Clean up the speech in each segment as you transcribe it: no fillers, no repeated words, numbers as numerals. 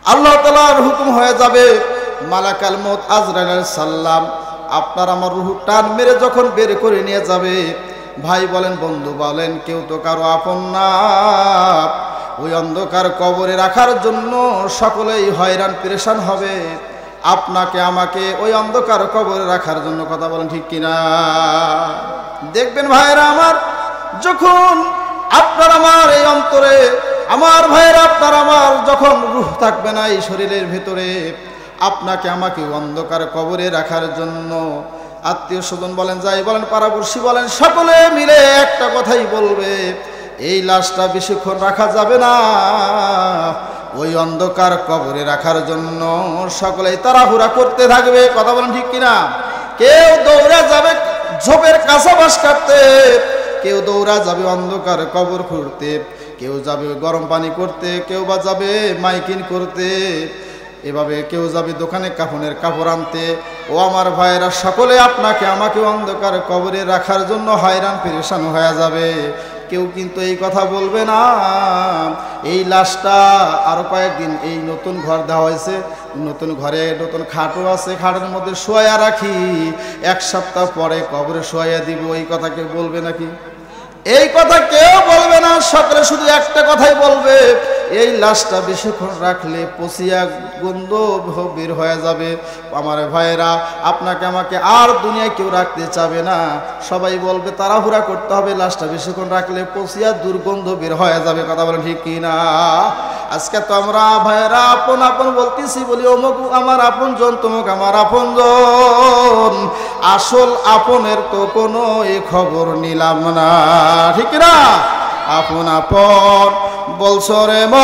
আল্লাহ তাআলার হুকুম হয়ে যাবে, মালাকাল মউত আজরাইল আলাইহিস সালাম আপনার আমার রূহ টান মেরে যখন বের করে নিয়ে যাবে, ভাই বলেন বন্ধু বলেন কেউ তো কারো আপন না। ওই অন্ধকার কবরে রাখার জন্য সকলেই হয়রান পেরেশান হবে, আপনাকে আমাকে ওই অন্ধকার কবরে রাখার জন্য। কথা বলেন ঠিক কিনা? দেখবেন ভাইয়েরা আমার, যখন আপনার আমার এই অন্তরে, আমার ভাইয়েরা আপনার আমার যখন রূহ থাকবে না এই শরীরের ভেতরে, আপনাকে আমাকে অন্ধকার কবরে রাখার জন্য আত্মীয় স্বজন বলেন, যাই বলেন, পাড়াপড়শি বলেন, সকলে মিলে একটা কথাই বলবে, এই লাশটা বেশিক্ষণ রাখা যাবে না। ওই অন্ধকার কবরে রাখার জন্য সকলেই তাড়াহুড়া করতে থাকবে। কথা বলেন ঠিক কিনা? কেউ দৌড়া যাবে ঝোপের কাঁচা বাঁশ কাটতে, কেউ দৌড়া যাবে অন্ধকার কবর খুঁড়তে, কেউ যাবে গরম পানি করতে, কেউ বা যাবে মাইকিং করতে, এভাবে কেউ যাবে দোকানে কাফনের কাপড় আনতে। ও আমার ভাইয়েরা, সকলে আপনাকে আমাকে অন্ধকার কবরে রাখার জন্য হয়রান পেরেশান হয়ে যাবে। কেউ কিন্তু এই কথা বলবে না, এই লাশটা আরো কয়েকদিন, এই নতুন ঘর দেওয়া হয়েছে, নতুন ঘরে নতুন খাটও আছে, খাটের মধ্যে শোয়া রাখি, এক সপ্তাহ পরে কবরে শোয়া দিব, এই কথা কেউ বলবে নাকি? এই কথা কেউ বলবে না। সকলে শুধু একটা কথাই বলবে, এই লাশটা বেশিক্ষণ রাখলে পচিয়া গন্ধ বের হয়ে যাবে। আমার ভাইয়েরা, আপনাকে আমাকে আর দুনিয়ায় কেউ রাখতে চাবে না, সবাই বলবে তাড়াহুড়া করতে হবে, লাশটা বেশিক্ষণ রাখলে পচিয়া দুর্গন্ধ বের হয়ে যাবে। কথা বলেন ঠিক কিনা? আজকে তো আমরা ভাইয়েরা আপন আপন বলতেছি, বলি অমুক আমার আপন জন, তমুক আমার আপন জন, আসল আপনের তো কোনো এ খবর নিলাম না। ঠিক না? আপন আপন বলছো রে মন,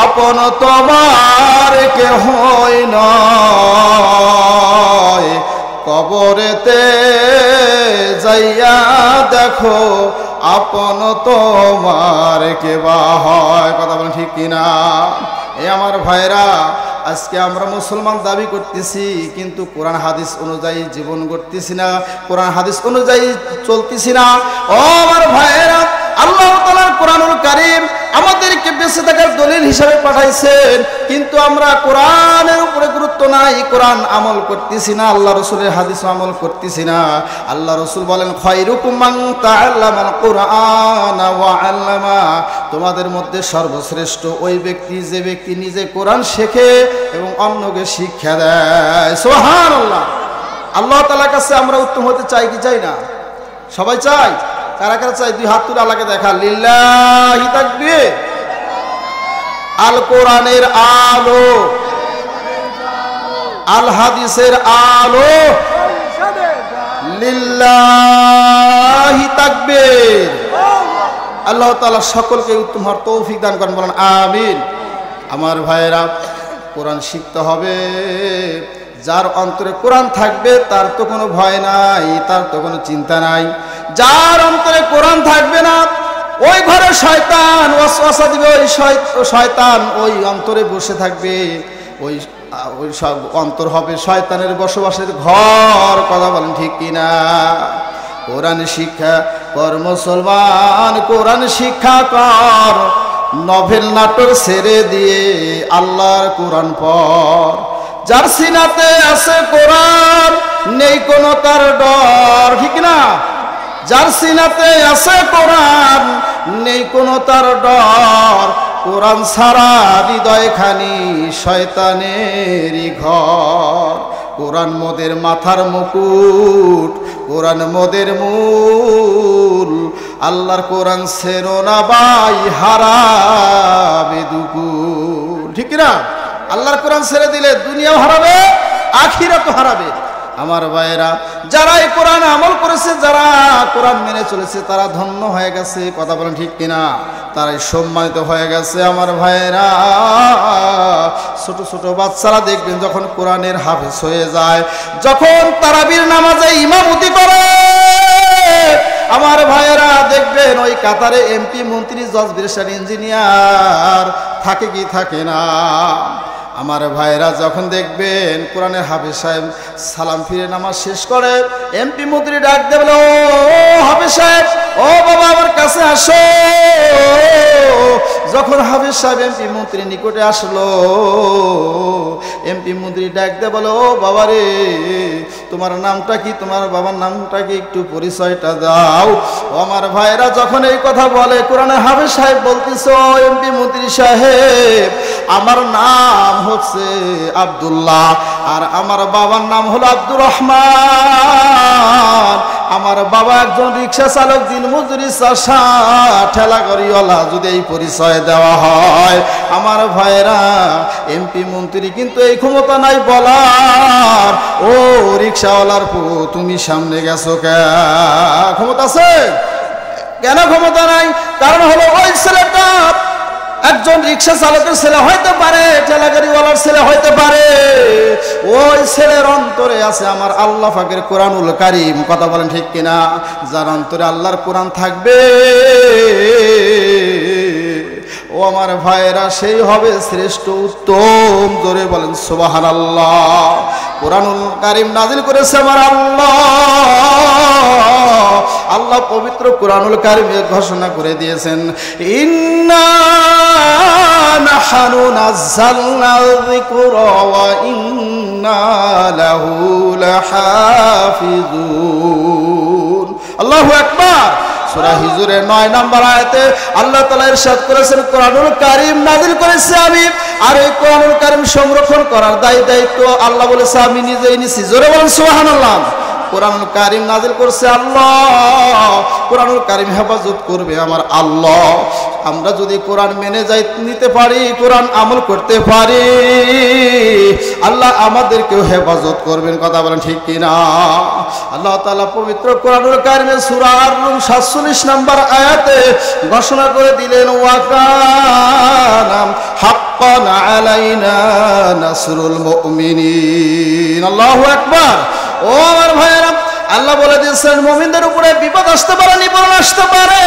আপন তোমার কেহই নয়, কবরেতে যাইয়া দেখো আপন তোমার কে বা হয়। কথা বলেন ঠিক কিনা? এই আমার ভাইরা, আজকে আমরা মুসলমান দাবি করতেছি, কিন্তু কোরআন হাদিস অনুযায়ী জীবন করতেছি না, কোরআন হাদিস অনুযায়ী চলতেছি না। ও আমার ভাইয়েরা, আল্লাহ তাআলা কোরআনুল কারীম আমাদেরকে বেঁচে থাকার দলিল হিসাবে পাঠাইছেন, কিন্তু আমরা কোরআনের উপরে গুরুত্ব নাই, কোরআন আমল করতেছি না, আল্লাহ রসুলের হাদিস আমল করতেছি না। আল্লাহ রসুল বলেন, খায়রুকুম মান তাআল্লামাল কুরআন ওয়া আল্লামা, তোমাদের মধ্যে সর্বশ্রেষ্ঠ ওই ব্যক্তি যে ব্যক্তি নিজে কোরআন শেখে এবং অন্যকে শিক্ষা দেয়। সুবহানাল্লাহ। আল্লাহ তাআলার কাছে আমরা উত্তম হতে চাই কি চাই না? সবাই চাই। কারা কারা চাই? দুই হাত তুলে আল্লাহকে দেখা। লিল্লাহি তাকবীর। আল কোরআনের আলো, আল হাদিসের আলো, লিল্লাহি তাকবীর। আল্লাহ তাআলা সকলকে উত্তম হওয়ার তৌফিক দান করেন, বলেন আমিন। আমার ভাইয়েরা, কোরআন শিখতে হবে। যার অন্তরে কোরআন থাকবে তার তো কোনো ভয় নাই, তার তো কোনো চিন্তা নাই। যার অন্তরে কোরআন থাকবে না, ওই ঘরে শয়তান ওয়াসওয়াসা দিবে, ওই শয়তান ওই অন্তরে বসে থাকবে, ওই সব অন্তর হবে শয়তানের বসবাসের ঘর। কথা বলেন ঠিক কিনা? কোরআন শিক্ষা কর মুসলমান, কোরআন শিক্ষা কর, নভেল নাটক ছেড়ে দিয়ে আল্লাহর কোরআন পড়। যার সিনাতে আছে কোরআন নেই কোনো তার ডর। ঠিক না? যার সিনাতে আছে কোরআন নেই কোনো তার ডর। কোরআন ছাড়া হৃদয় খানি শয়তানেরই ঘর। কোরআন মোদের মাথার মুকুট, কোরআন মোদের মূল। আল্লাহর কোরআন ছেড়ো না ভাই, হারাবে দুকুল। ঠিক না? আল্লাহর কোরআন ছেড়ে দিলে দুনিয়াও হারাবে, আখিরাতও হারাবে। আমার ভাইয়েরা, যারা এই কোরআন আমল করেছে, যারা কোরআন মেনে চলেছে, তারা ধন্য হয়ে গেছে। কথা বলেন ঠিক কিনা? তারাই সম্মানিত হয়ে গেছে। আমার ভাইয়েরা, ছোট ছোট বাচ্চারা দেখবেন যখন কোরআনের হাফেজ হয়ে যায়, যখন তারাবির নামাজে ইমামতি করে, আমার ভাইয়েরা দেখবেন ওই কাতারে এমপি, মন্ত্রী, জজ, ব্যারিস্টার, ইঞ্জিনিয়ার থাকে কি থাকে না? আমার ভাইরা যখন দেখবেন কোরআনের হাফেজ সাহেব সালাম ফিরে নামাজ শেষ করে এমপি মন্ত্রী ডাক দেবে, ও হাফেজ সাহেব, ও বাবা আমার কাছে আসো। যখন হাফেজ সাহেব এমপি মন্ত্রীর নিকটে আসলো, এমপি মন্ত্রী ডাক দেবে, বলো ও বাবা রে, তোমার নামটা কি, তোমার বাবার নামটা কি, একটু পরিচয়টা দাও। ও আমার ভাইরা যখন এই কথা বলে, কোরআনের হাফেজ সাহেব বলতেছ, এমপি মন্ত্রী সাহেব আমার নাম হচ্ছে আব্দুল্লাহ, আর আমার বাবার নাম হলো আব্দুর রহমান। আমার বাবা একজন রিক্সা চালক, দিন মজুরি চাষা, ঠেলা গাড়িওয়ালা। যদি এই পরিচয় দেওয়া হয়, আমার ভাইরা এমপি মন্ত্রী কিন্তু এই ক্ষমতা নাই বলার, ও রিক্সাওয়ালার পু তুমি সামনে গেছো, ক্ষমতা আছে? কেন ক্ষমতা নাই? কারণ হলো ওই ছেলেটা একজন রিক্সা চালকের ছেলে হইতে পারে, ঠেলাগাড়িওয়ালার ছেলে হইতে পারে, ওই ছেলের অন্তরে আছে আমার আল্লাহ পাকের কোরআনুল কারীম। কথা বলেন ঠিক কিনা? যার অন্তরে আল্লাহর কোরআন থাকবে, ও আমার ভাইরা সেই হবে শ্রেষ্ঠ উত্তম। জোরে বলেন সুবহানাল্লাহ। কোরআনুল কারীম নাজিল করেছে আমার আল্লাহ। আল্লাহ পবিত্র কোরআনুল কারীমে ঘোষণা করে দিয়েছেন, ইন্না নাহনু নাযালনা যিকরা ওয়া ইন্না লাহু লাহাফিজুন। আল্লাহু আকবার। সূরা হিজরের 9 নম্বর আয়াতে আল্লাহ তাআলা ইরশাদ করেছেন, কোরআনুল কারীম নাযিল করেছি আমি, আর এই কোরআনুল কারীম সংরক্ষণ করার দায়িত্ব আল্লাহ বলেছে আমি নিজেই নিছি। জোরে বলেন সুবহানাল্লাহ। কোরআনুল কারীম নাযিল করছে আল্লাহ, কোরআনুল কারীম হেফাজত করবে আমার আল্লাহ। আমরা যদি কোরআন মেনে নিতে পারি, কোরআন আমল করতে পারি, আল্লাহ আমাদেরকেও হেফাজত করবেন। কথা বলেন ঠিক কিনা? আল্লাহ তাআলা পবিত্র কোরআনুল কারীমে সূরা আর-রুম 47 নম্বর আয়াতে ঘোষণা করে দিলেন, ওয়া কানা হাক্কান আলাইনা নাসরুল মুমিনিন। আল্লাহু আকবার। ও আমার ভাইয়েরা, আল্লাহ বলে দিয়েছেন মুমিনদের উপরে বিপদ আসতে পারে, নিপীড়ন আসতে পারে।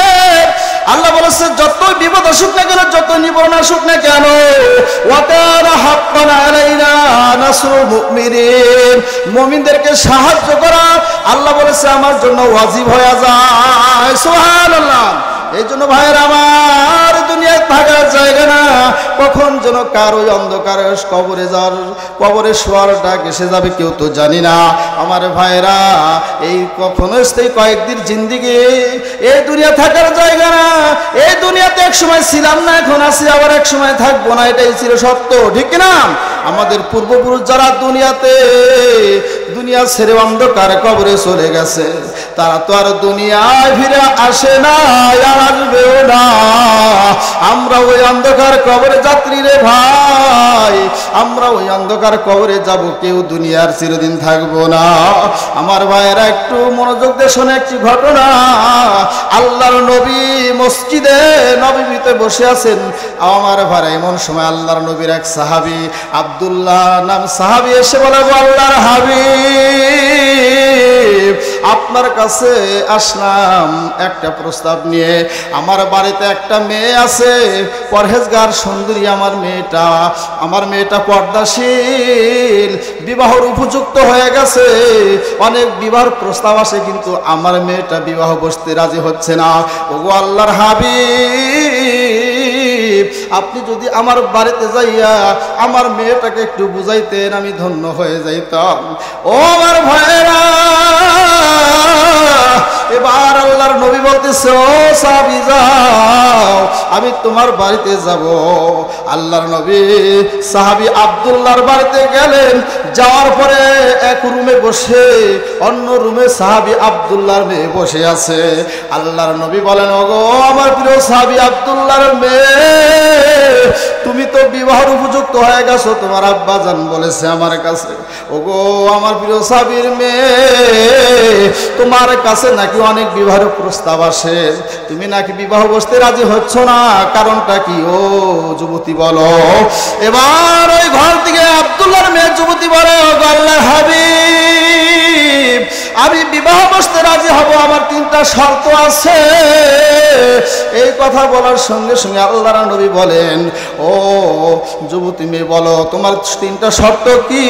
আল্লাহ বলেছে যতই বিপদ আসুক না কেন, যত নিপীড়ন আসুক না কেন, ওয়া কানা হাক্কান আলাইনা নাসরুল মুমিনিন, মুমিনদেরকে সাহায্য করা আল্লাহ বলেছে আমার জন্য ওয়াজিব হয়ে যায়। সুবহানাল্লাহ। এই জন্য ভাইয়েরা আমার, দুনিয়ায় থাকার জায়গা না, কখন যেন কার ওই অন্ধকারে কবরে শোয়ার ডাক এসে যাবে কেউ তো জানি না। আমার ভাইয়েরা এই কখনো কয়েকদিন জিন্দিগি, এই দুনিয়া থাকার জায়গা না। এই দুনিয়াতে এক সময় ছিলাম না, এখন আছি, আবার এক সময় থাকবো না, এটাই ছিল সত্য, ঠিক না? আমাদের পূর্বপুরুষ যারা দুনিয়া ছেড়ে অন্ধকার কবরে চলে গেছে, তারা তো আর দুনিয়ায় ফিরে আসে না, আসবেও না। আমরা ওই অন্ধকার কবরে যাত্রী রে ভাই, আমরা ওই অন্ধকার কবরে যাব, কেউ দুনিয়ার চিরদিন থাকবো না। আমার ভাইয়েরা একটু মনোযোগ দিয়ে শোনে একটি ঘটনা। আল্লাহর নবী মসজিদে নববীতে বসে আছেন। আমার ভাইরা এমন সময় আল্লাহর নবীর এক সাহাবী, আব্দুল্লাহ নাম সাহাবী, এসে বলে, আল্লাহর হাবিব আপনার কাছে আসলাম একটা প্রস্তাব নিয়ে। আমার বাড়িতে একটা মেয়ে আছে, পরহেজগার সুন্দরী আমার মেয়েটা পর্দাশীল, বিবাহর উপযুক্ত হয়ে গেছে, অনেক বিবাহের প্রস্তাব আসে, কিন্তু আমার মেয়েটা বিবাহ বসতে রাজি হচ্ছে না। ওগো আল্লাহর হাবিব, আপনি যদি আমার বাড়িতে যাইয়া আমার মেয়েটাকে একটু বুঝাইতেন, আমি ধন্য হয়ে যাইতাম। ও আমার ভাইয়েরা, এবার আল্লাহর নবী বলতেছে, ও সাহাবী যাও, আমি তোমার বাড়িতে যাব। আল্লাহর নবী সাহাবী আব্দুল্লাহর বাড়িতে গেলেন। যাওয়ার পরে এক রুমে বসে, অন্য রুমে সাহাবী আব্দুল্লাহর মেয়ে বসে আছে। আল্লাহর নবী বলেন, ওগো আমার প্রিয় সাহাবী আব্দুল্লাহর মেয়ে, তুমি তো বিবাহের উপযুক্ত হয়ে গেছো, তোমার আব্বা জান বলেছে আমার কাছে। ওগো আমার প্রিয় সাহাবীর মেয়ে, তোমার কাছে নাকি অনেক বিবাহের প্রস্তাব আসে, তুমি নাকি বিবাহ বসতে রাজি হচ্ছ না, কারণটা কি? ও যুবতী বলো। এবার ওই ঘর থেকে আব্দুল্লাহর মেয়ে যুবতী বলে, আল্লাহর হাবিব আমি বিবাহ বসতে রাজি হব, আমার 3টা শর্ত আছে। এই কথা বলার সঙ্গে সঙ্গে আল্লাহর নবী বলেন, ও যুবতী মেয়ে, বলো তোমার 3টা শর্ত কি?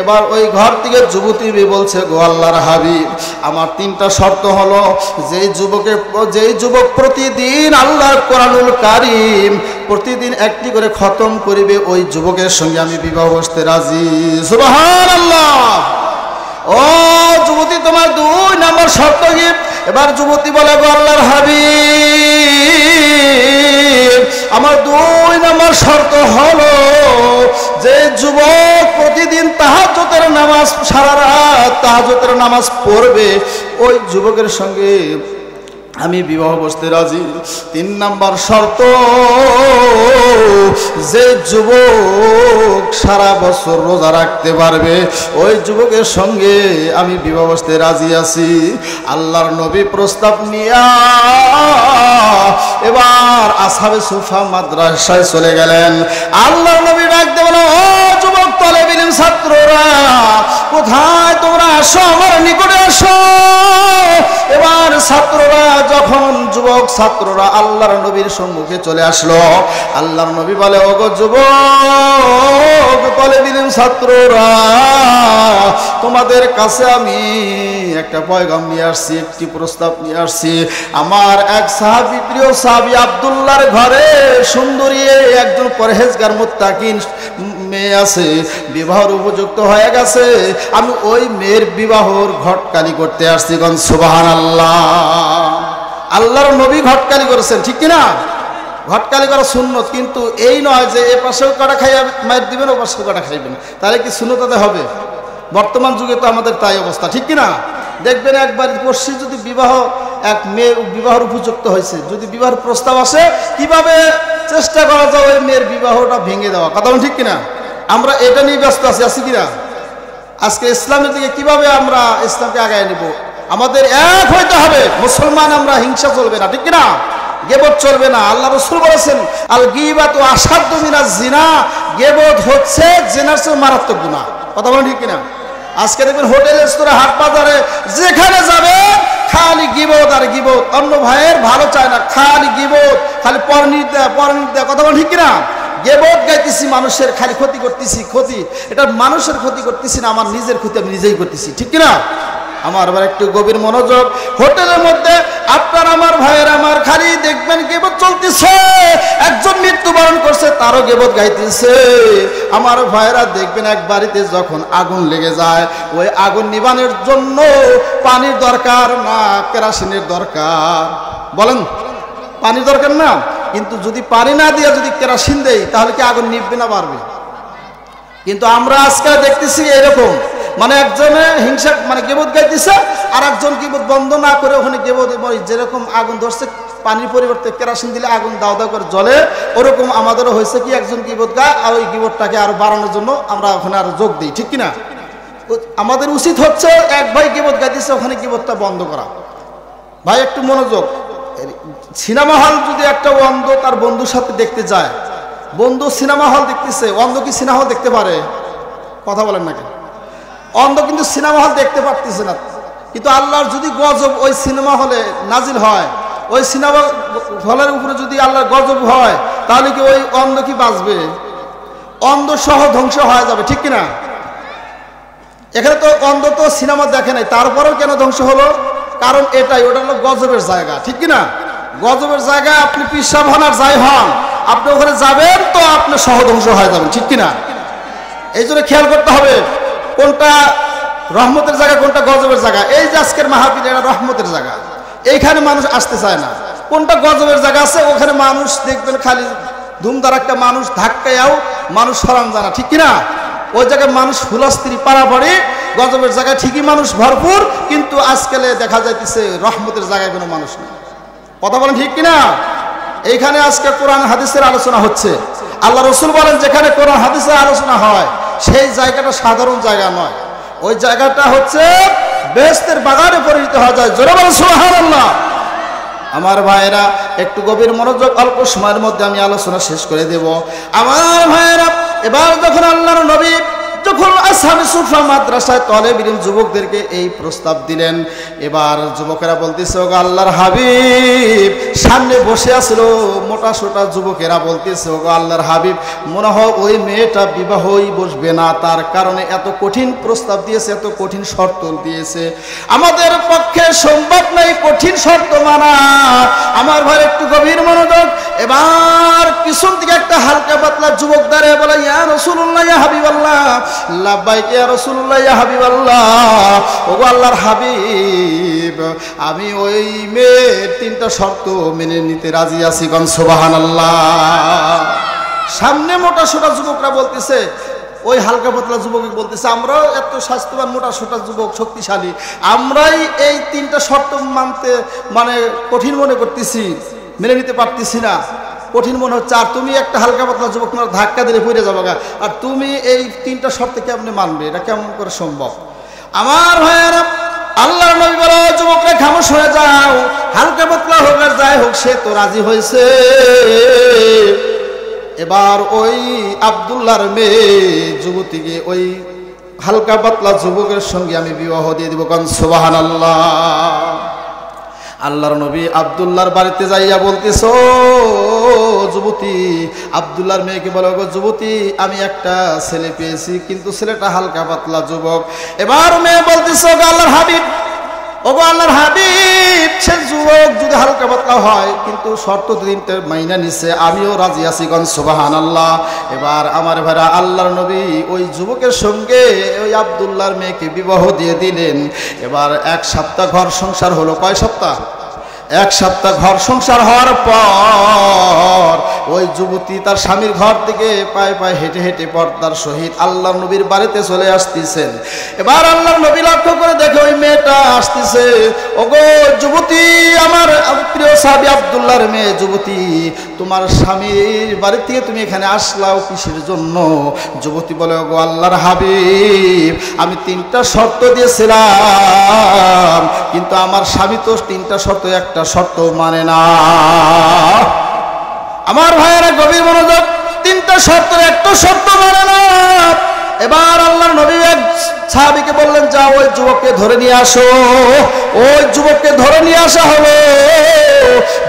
এবার ওই ঘর থেকে যুবতী মেয়ে বলছে, গো আল্লাহর হাবিব, আমার 3টা শর্ত হলো, যেই যুবক প্রতিদিন আল্লাহর কোরআনুল কারীম প্রতিদিন একটি করে খতম করিবে, ওই যুবকের সঙ্গে আমি বিবাহ বসতে রাজি। সুবহানাল্লাহ। ও যুবতী, তোমার 2 নম্বর শর্ত কি? এবার যুবতী বলে, গো আল্লাহর হাবিব, আমার 2 নম্বর শর্ত হলো, যে যুবক প্রতিদিন তাহাজ্জুদের নামাজ, সারা রাত তাহাজ্জুদের নামাজ পড়বে, ওই যুবকের সঙ্গে আমি বিবাহ বসতে রাজি। 3 নম্বর শর্ত, যে যুবক সারা বছর রোজা রাখতে পারবে, ওই যুবকের সঙ্গে আমি বিবাহ বসতে রাজি আছি। আল্লাহর নবী প্রস্তাব নিয়া এবার আসহাবে সুফা মাদ্রাসায় চলে গেলেন। আল্লাহর নবী ডাকতে বলেন, ও যুবক তালেবে ইলম ছাত্ররা, কোথায় তোমরা? আসো, আমার নিকটে আসো। এবার ছাত্ররা যখন, যুবক ছাত্ররা আল্লাহর নবীর সম্মুখে চলে আসলো, আল্লাহর নবী বলে, ওগো যুবক তালেবে ইলম ছাত্ররা, তোমাদের কাছে আমি একটা পয়গাম নিয়ে আসছি, একটি প্রস্তাব নিয়ে আসছি। আমার এক সাহাবী, প্রিয় সাহাবী আব্দুল্লাহর ঘরে সুন্দরী একজন পরহেজগার মুত্তাকিন মেয়ে আছে, বিবাহের উপযুক্ত হয়ে গেছে। আমি ওই মেয়ের বিবাহর ঘটকালি করতে আসছি। গণ সুবহানাল্লাহ। আল্লাহর নবী ঘটকালি করেছেন, ঠিক কিনা? ঘটকালি করা সুন্নত, কিন্তু এই নয় যে এ পাশেও কাটা খাইয়া মায়ের দিবেন, ও পাশেও কাটা খাইবেন, তাহলে কি সুন্নতাতে হবে? বর্তমান যুগে তো আমাদের তাই অবস্থা, ঠিক কিনা? দেখবেন একবার পড়ছি, যদি এক মেয়ে বিবাহের উপযুক্ত হয়েছে, যদি বিবাহের প্রস্তাব আসে, কিভাবে চেষ্টা করা যায় ওই মেয়ের বিবাহটা ভেঙে দেওয়া, কথা বলেন ঠিক কিনা? আমরা এটা নিয়ে ব্যস্ত আছি কিনা? আজকে ইসলামের দিকে কিভাবে আমরা ইসলামকে আগায় নেব? আমাদের এক হইতে হবে। মুসলমান আমরা, হিংসা চলবে না, ঠিক কিনা? গীবত চলবে না। আল্লাহ রাসূল বলেছেন, আল গীবাতু আশাদ্দু মিনাজ জিনা, গীবত হচ্ছে জিনার চেয়ে মারাত্মক গুনাহ, কথা বলেন ঠিক কিনা? আজকে দেখবেন হোটেল, রেস্তোরাঁ, হাট বাজারে যেখানে যাবে খালি গীবত আর গীবত, অন্য ভাইয়ের ভালো চায় না, খালি গীবত, খালি পরনিন্দা, কথা বলেন ঠিক কিনা? গীবত গাইতেছি, মানুষের খালি ক্ষতি করতেছি, ক্ষতি, এটা মানুষের ক্ষতি করতেছি না, আমার নিজের ক্ষতি আমি নিজেই করতেছি, ঠিক কিনা? আমার আবার একটু গভীর মনোযোগ। হোটেলের মধ্যে আপনার আমার ভাইয়ের আমার খালি দেখবেন গীবত চলতেছে, একজন মৃত্যুবরণ করছে, তারও গীবত গাইতেছে। আমার ভাইয়েরা দেখবেন এক বাড়িতে যখন আগুন লেগে যায়, ওই আগুন নিবানোর জন্য পানির দরকার না কেরোসিনের দরকার? বলেন, পানির দরকার না? কিন্তু যদি পানি না দিয়ে যদি কেরোসিন দেই, তাহলে কি আগুন নিভবে না বাড়বে? কিন্তু আমরা আজকে দেখতেছি এরকম, মানে একজনে হিংসা, মানে গীবত গাইতেছে, আর একজন গীবত বন্ধ না করে ওখানে গীবত, যেরকম আগুন ধরছে, পানির পরিবর্তে কেরোসিন দিলে আগুন দাও দাও করে জ্বলে, ওরকম আমাদেরও হয়েছে কি, একজন গীবত গায় আর ওই গীবতটাকে আরো বাড়ানোর জন্য আমরা ওখানে আরো যোগ দিই, ঠিক কিনা? আমাদের উচিত হচ্ছে এক ভাই গীবত গাইতেছে, ওখানে গীবতটা বন্ধ করা। ভাই একটু মনোযোগ। সিনেমা হল যদি একটা অন্ধ তার বন্ধুর সাথে দেখতে যায়, বন্ধু সিনেমা হল দেখতেছে, অন্ধ কি সিনেমা হল দেখতে পারে? কথা বলেন না কেন? অন্ধ কিন্তু সিনেমা হল দেখতে পারতেছে না, কিন্তু আল্লাহর যদি গজব ওই সিনেমা হলে নাজিল হয়, ওই সিনেমা হলের উপরে যদি আল্লাহর গজব হয়, তাহলে কি ওই অন্ধ কি বাঁচবে? অন্ধ সহ ধ্বংস হয়ে যাবে, ঠিক কিনা? এখানে তো অন্ধ তো সিনেমা দেখে নাই, তারপরেও কেন ধ্বংস হলো? কারণ এটাই, ওটা হলো গজবের জায়গা, ঠিক কিনা? গজবের জায়গায় আপনি পিসাব হন আর যাই হন, আপনি ওখানে যাবেন তো আপনি সহ ধ্বংস হয়ে যাবেন, ঠিক কিনা? এই জন্য খেয়াল করতে হবে কোনটা রহমতের জায়গা, কোনটা গজবের জায়গা। এই যে আজকের মাহফিল, এটা রহমতের জায়গা, এইখানে মানুষ আসতে চায় না। কোনটা গজবের জায়গা আছে, ওখানে মানুষ দেখবেন খালি ধুমধারাক্কা, মানুষ ধাক্কায়াও মানুষ সরাম জানা, ঠিক কিনা? ওই জায়গায় মানুষ হুলস্থির পারাপাড়ি, গজবের জায়গায় ঠিকই মানুষ ভরপুর, কিন্তু আজকালে দেখা যাইতেছে রহমতের জায়গায় কোনো মানুষ নেই, কথা বলেন ঠিক কিনা? এইখানে আজকে কোরআন হাদিসের আলোচনা হচ্ছে। আল্লাহ রাসূল বলেন, যেখানে কোরআন হাদিসের আলোচনা হয় সেই জায়গাটা সাধারণ জায়গা নয়, ওই জায়গাটা হচ্ছে বেহেশতের বাগানে পরিণত হয়ে যায়। জোরে বলেন সুবহানাল্লাহ। আমার ভাইয়েরা একটু গভীর মনোযোগ, অল্প সময়ের মধ্যে আমি আলোচনা শেষ করে দেব। আমার ভাইয়েরা, এবার যখন আল্লাহর নবী যখন আসহাবে সুফা মাদ্রাসায় তালেব ইলম যুবকদেরকে এই প্রস্তাব দিলেন, এবার যুবকেরা বলতেছে ওগো আল্লাহর হাবিব, সামনে বসে আছিল মোটা সোটা যুবকেরা বলতেছে ওগো আল্লাহর হাবিব, মনে হয় ওই মেয়েটা বিবাহই বসবে না, তার কারণে এত কঠিন প্রস্তাব দিয়েছে, এত কঠিন শর্ত দিয়েছে, আমাদের পক্ষে সম্ভব নাই কঠিন শর্ত মানা। আমার ভাই একটু গভীর মনোযোগ। এবার পিছন থেকে একটা হালকা পাতলা যুবক দাঁড়িয়ে বলে ইয়া রাসূলুল্লাহ ইয়া হাবিবাল্লাহ, লাব্বাইক ইয়া রাসূলুল্লাহ ইয়া হাবিবাল্লাহ, ওগো আল্লাহর হাবিব, আমি ওই মেয়ের 3টা শর্ত মেনে নিতে রাজি আছি। গণ সুবহানাল্লাহ। সামনে মোটা সোটা যুবকরা বলতেছে, ওই হালকা পাতলা যুবক বলতেছে আমরাও এত স্বাস্থ্যবান মোটা সোটা যুবক শক্তিশালী, আমরাই এই 3টা শর্ত মানতে মানে কঠিন মনে করতেছি, মেনে নিতে পারতেছি না, কঠিন মনে হচ্ছে। আর তুমি একটা হালকা পাতলা যুবক, তোমার ধাক্কা দিলে পড়ে যাবে, আর তুমি এই 3টা শর্ত কেমনে মানবে? এটা কেমন করে সম্ভব? আমার ভাইয়েরা, আল্লাহর নবী বলে যুবকরা খামোশ হয়ে যাও, হালকা পাতলা হোক আর যাই হোক সে তো রাজি হয়েছে। এবার ওই আব্দুল্লাহর মেয়ে যুবতীকে ওই হালকা পাতলা যুবকের সঙ্গে আমি বিবাহ দিয়ে দিব। কারণ সুবহানাল্লাহ। আল্লাহর নবী আব্দুল্লাহর বাড়িতে যাইয়া বলতেছ যুবতী, আব্দুল্লাহর মেয়েকে বলো গো যুবতী, আমি একটা ছেলে পেয়েছি, কিন্তু ছেলেটা হালকা পাতলা যুবক। এবার মেয়ে বলতেছ আল্লাহর হাবিব, ওগো আল্লাহর হাবিব, সে যুবক যদি হালকা পাতলা হয় কিন্তু শর্ত 3টা মাইনা নিছে, আমিও রাজি আছি। গণ সুবহানাল্লাহ। এবার আমার ভাইরা, আল্লাহর নবী ওই যুবকের সঙ্গে ওই আব্দুল্লাহর মেয়েকে বিবাহ দিয়ে দিলেন। এবার 1 সপ্তাহ ঘর সংসার হলো। কয় সপ্তাহ? 1 সপ্তাহ ঘর সংসার হওয়ার পর ওই যুবতী তার স্বামীর ঘর থেকে পায়ে পায়ে হেঁটে হেঁটে পর্দার সহিত আল্লাহর নবীর বাড়িতে চলে আসতেছেন। এবার আল্লাহর নবী লক্ষ্য করে দেখে ওই মেয়েটা আসতেছে। ওগো যুবতী, আমার প্রিয় সাহাবী আব্দুল্লাহর মেয়ে যুবতী, তোমার স্বামীর বাড়ি থেকে তুমি এখানে আসলাও কিসের জন্য? যুবতী বলে ওগো আল্লাহর হাবিব, আমি 3টা শর্ত দিয়েছিলাম, কিন্তু আমার স্বামী তো 3টা শর্ত একটা শর্ত মানে না। আমার ভাইয়েরা গভীর মনোযোগ, 3টা শর্তের একটা শর্ত মানে না। এবার আল্লাহর নবী এক সাহাবীকে বললেন যাও ওই যুবককে ধরে নিয়ে আসো। ওই যুবককে ধরে নিয়ে আসা হলো।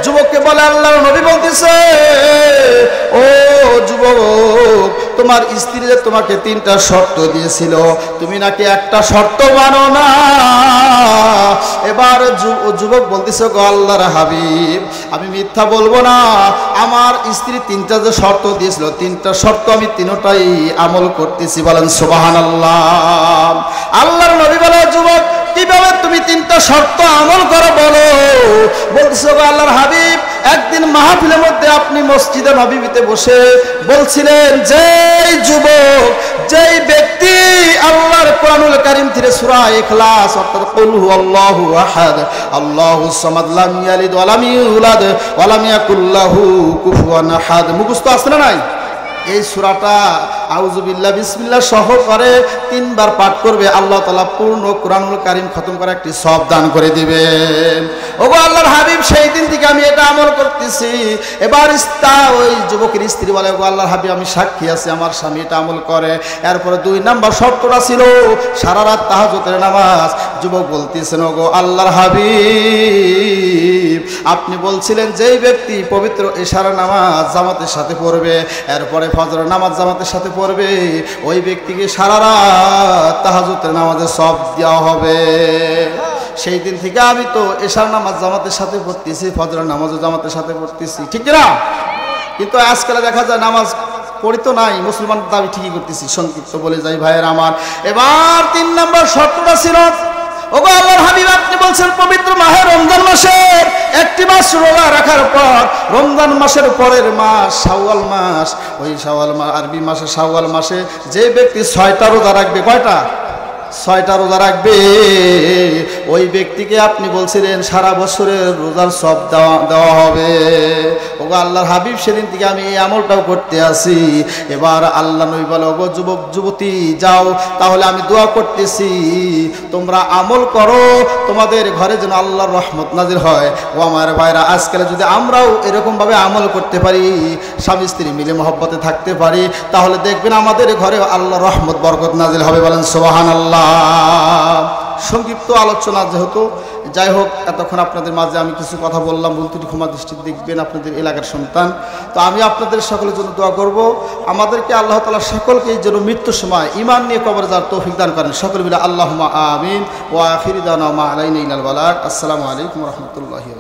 যুবককে বলে আল্লাহর নবী বলতেছে, ও যুবক, তোমার স্ত্রী যে তোমাকে 3টা শর্ত দিয়েছিল, তুমি নাকি একটা শর্ত মানো না। এবার যুবক বলতেছে গো আল্লাহর হাবিব, আমি মিথ্যা বলবো না, আমার স্ত্রী 3টা যে শর্ত দিয়েছিল, 3টা শর্ত আমি 3টাই আমল করতেছি। বলেন সুবহানাল্লাহ। আল্লাহর নবী বলে যুবক, কিভাবে তুমি 3টা শর্ত আমল করো বলো? বলতেছে গো আল্লাহর হাবিব, একদিন মাহফিলের মধ্যে আপনি মসজিদে নববীতে বসে বলছিলেন, যেই যুবক, যেই ব্যক্তি আল্লাহর কোরআনুল কারীম থেকে সূরা ইখলাস অর্থাৎ কুল হুয়াল্লাহু আহাদ আল্লাহুস সামাদ লাম ইয়ালিদ ওয়া লাম ইউলাদ ওয়া লাম ইয়াকুল লাহু কুফুয়ান আহাদ মুখস্থ আছে না নাই? এই সূরাটা আউযুবিল্লাহ বিসমিল্লাহ সহ করে 3বার পাঠ করবে, আল্লাহ তাআলা পূর্ণ কোরআনুল কারীম খতম করা একটি সওয়াব দান করে দিবেন। ওগো আল্লাহর হাবিব, সেই দিন থেকে আমি এটা আমল করতেছি। এবার ওই যুবকের স্ত্রী বলে, ওগো আল্লাহর হাবিব, আমি সাক্ষী আছি আমার স্বামী এটা আমল করে। এরপরে 2 নাম্বার শর্তটা ছিল সারা রাত তাহাজ্জুদের নামাজ। যুবক বলতেছেন, ওগো আল্লাহর হাবিব, আপনি বলছিলেন যেই ব্যক্তি পবিত্র ইশারা নামাজ জামাতের সাথে পড়বে, এরপরে ফজরের নামাজ জামাতের সাথে পড়বে, ওই ব্যক্তিকে সারা রাত তাহাজ্জুদের নামাজের সওয়াব দেওয়া হবে। সেই দিন থেকে আমি তো ইশার নামাজ জামাতের সাথে পড়তেছি, ফজরের নামাজও জামাতের সাথে পড়তেছি, ঠিক না? কিন্তু আজকাল দেখা যায় নামাজ পড়ি তো নাই, মুসলমান দাবি ঠিকই করতেছি। সংক্ষিপ্ত বলে যাই ভাইয়ের আমার। এবার 3 নাম্বার শর্তটা ছিল, ওগো আল্লাহর হাবিব, আপনি বলছেন পবিত্র মাহে রমজান মাসের একটি মাস রোজা রাখার পর রমজান মাসের পরের মাস শাওয়াল মাস, ওই শাওয়াল মাস আরবি মাসে শাওয়াল মাসে যে ব্যক্তি 6টা রোজা রাখবে, কয়টা? 6টা রোজা রাখবে, ওই ব্যক্তিকে আপনি বলছিলেন সারা বছরের রোজার সওয়াব দেওয়া হবে। ওগো আল্লাহর হাবিব সেদিন থেকে আমি এই আমলটাও করতে আসি। এবার আল্লাহ নবী বলে, ওগো যুবক যুবতী যাও, তাহলে আমি দোয়া করতেছি তোমরা আমল করো, তোমাদের ঘরে যেন আল্লাহর রহমত নাজিল হয়। ও আমার ভাইরা, আজকাল যদি আমরাও এরকমভাবে আমল করতে পারি, স্বামী স্ত্রী মিলে মহব্বতে থাকতে পারি, তাহলে দেখবেন আমাদের ঘরে আল্লাহর রহমত বরকত নাজিল হবে। বলেন সুবহানাল্লাহ। সংক্ষিপ্ত আলোচনা যেহেতু, যাই হোক, এতক্ষণ আপনাদের মাঝে আমি কিছু কথা বললাম, ভুল ত্রুটি ক্ষমা দৃষ্টি দেখবেন, আপনাদের এলাকার সন্তান। তো আমি আপনাদের সকলের জন্য দোয়া করব, আমাদেরকে আল্লাহ তাআলা সকলকে এই জন্য মৃত্যুর সময় ঈমান নিয়ে কবরে যাওয়ার তৌফিক দান করেন। সকল মিলে আল্লাহুম্মা আমিন। ওয়া আখিরু দাওয়ানা মা আলাইনা ইল্লাল বালাগ। আসসালামু আলাইকুম ওয়া রাহমাতুল্লাহি।